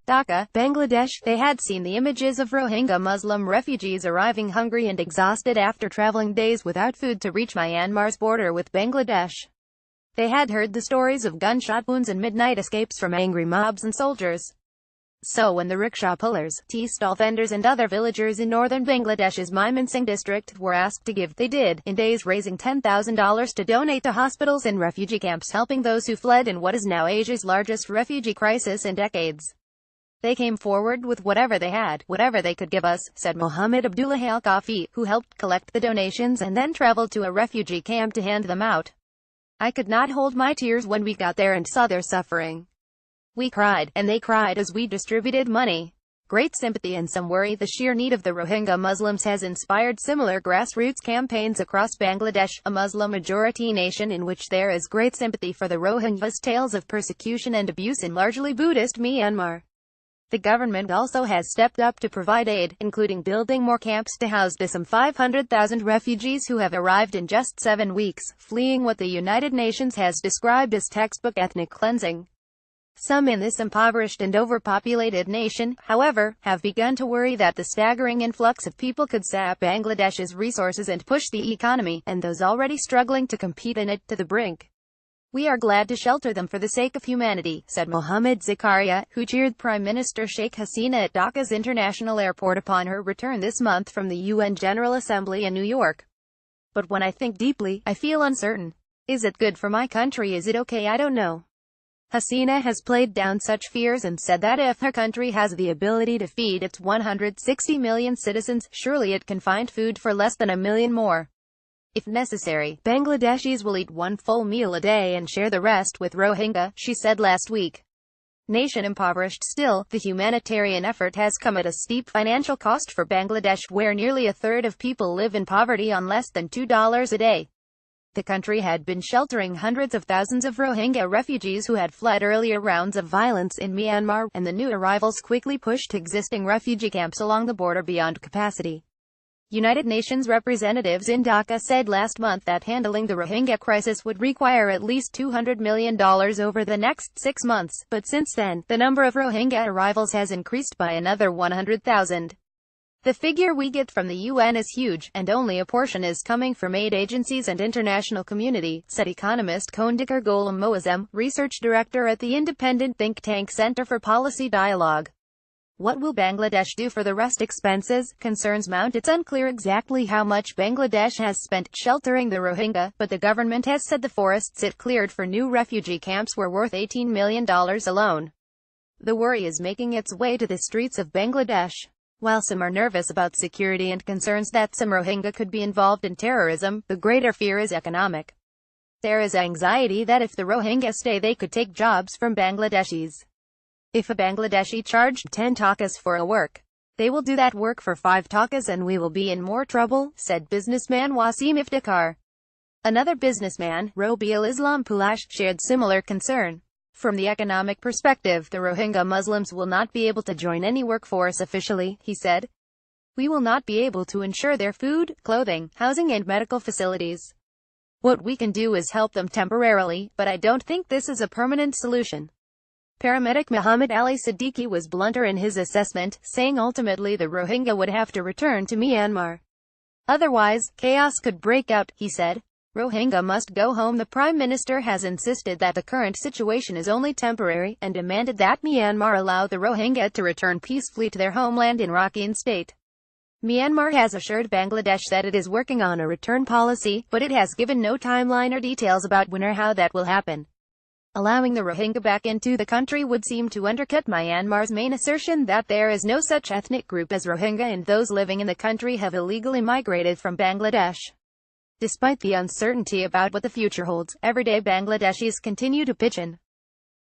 Dhaka, Bangladesh. They had seen the images of Rohingya Muslim refugees arriving hungry and exhausted after traveling days without food to reach Myanmar's border with Bangladesh. They had heard the stories of gunshot wounds and midnight escapes from angry mobs and soldiers. So when the rickshaw pullers, tea stall vendors and other villagers in northern Bangladesh's Mymensingh district were asked to give, they did, in days, raising $10,000 to donate to hospitals and refugee camps, helping those who fled in what is now Asia's largest refugee crisis in decades. They came forward with whatever they had, whatever they could give us, said Mohammed Abdullah Al-Kafi, who helped collect the donations and then traveled to a refugee camp to hand them out. I could not hold my tears when we got there and saw their suffering. We cried, and they cried as we distributed money. Great sympathy and some worry. The sheer need of the Rohingya Muslims has inspired similar grassroots campaigns across Bangladesh, a Muslim-majority nation in which there is great sympathy for the Rohingyas. Tales of persecution and abuse in largely Buddhist Myanmar. The government also has stepped up to provide aid, including building more camps to house the some 500,000 refugees who have arrived in just 7 weeks, fleeing what the United Nations has described as textbook ethnic cleansing. Some in this impoverished and overpopulated nation, however, have begun to worry that the staggering influx of people could sap Bangladesh's resources and push the economy, and those already struggling to compete in it, to the brink. We are glad to shelter them for the sake of humanity, said Mohammed Zakaria, who cheered Prime Minister Sheikh Hasina at Dhaka's International Airport upon her return this month from the UN General Assembly in New York. But when I think deeply, I feel uncertain. Is it good for my country? Is it okay? I don't know. Hasina has played down such fears and said that if her country has the ability to feed its 160 million citizens, surely it can find food for less than 1 million more. If necessary, Bangladeshis will eat 1 full meal a day and share the rest with Rohingya, she said last week. Nation impoverished still, the humanitarian effort has come at a steep financial cost for Bangladesh, where nearly a third of people live in poverty on less than $2 a day. The country had been sheltering hundreds of thousands of Rohingya refugees who had fled earlier rounds of violence in Myanmar, and the new arrivals quickly pushed existing refugee camps along the border beyond capacity. United Nations representatives in Dhaka said last month that handling the Rohingya crisis would require at least $200 million over the next 6 months, but since then, the number of Rohingya arrivals has increased by another 100,000. The figure we get from the UN is huge, and only a portion is coming from aid agencies and international community, said economist Kondikar Golam Moazem, research director at the independent think tank Center for Policy Dialogue. What will Bangladesh do for the rest? Expenses, concerns mount. It's unclear exactly how much Bangladesh has spent sheltering the Rohingya, but the government has said the forests it cleared for new refugee camps were worth $18 million alone. The worry is making its way to the streets of Bangladesh. While some are nervous about security and concerns that some Rohingya could be involved in terrorism, the greater fear is economic. There is anxiety that if the Rohingya stay they could take jobs from Bangladeshis. If a Bangladeshi charged 10 takas for a work, they will do that work for 5 takas and we will be in more trouble, said businessman Wasim Iftikhar. Another businessman, Robiul Islam Pulash, shared similar concern. From the economic perspective, the Rohingya Muslims will not be able to join any workforce officially, he said. We will not be able to ensure their food, clothing, housing and medical facilities. What we can do is help them temporarily, but I don't think this is a permanent solution. Paramedic Muhammad Ali Siddiqui was blunter in his assessment, saying ultimately the Rohingya would have to return to Myanmar. Otherwise, chaos could break out, he said. Rohingya must go home. The Prime Minister has insisted that the current situation is only temporary, and demanded that Myanmar allow the Rohingya to return peacefully to their homeland in Rakhine State. Myanmar has assured Bangladesh that it is working on a return policy, but it has given no timeline or details about when or how that will happen. Allowing the Rohingya back into the country would seem to undercut Myanmar's main assertion that there is no such ethnic group as Rohingya and those living in the country have illegally migrated from Bangladesh. Despite the uncertainty about what the future holds, everyday Bangladeshis continue to pitch in.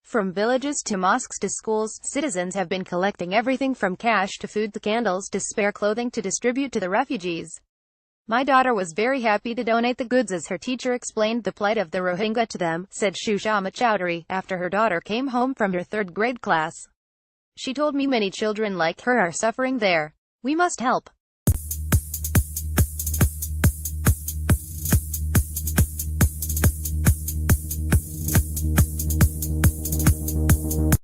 From villages to mosques to schools, citizens have been collecting everything from cash to food to candles to spare clothing to distribute to the refugees. My daughter was very happy to donate the goods as her teacher explained the plight of the Rohingya to them, said Shushama Chowdhury, after her daughter came home from her 3rd grade class. She told me many children like her are suffering there. We must help.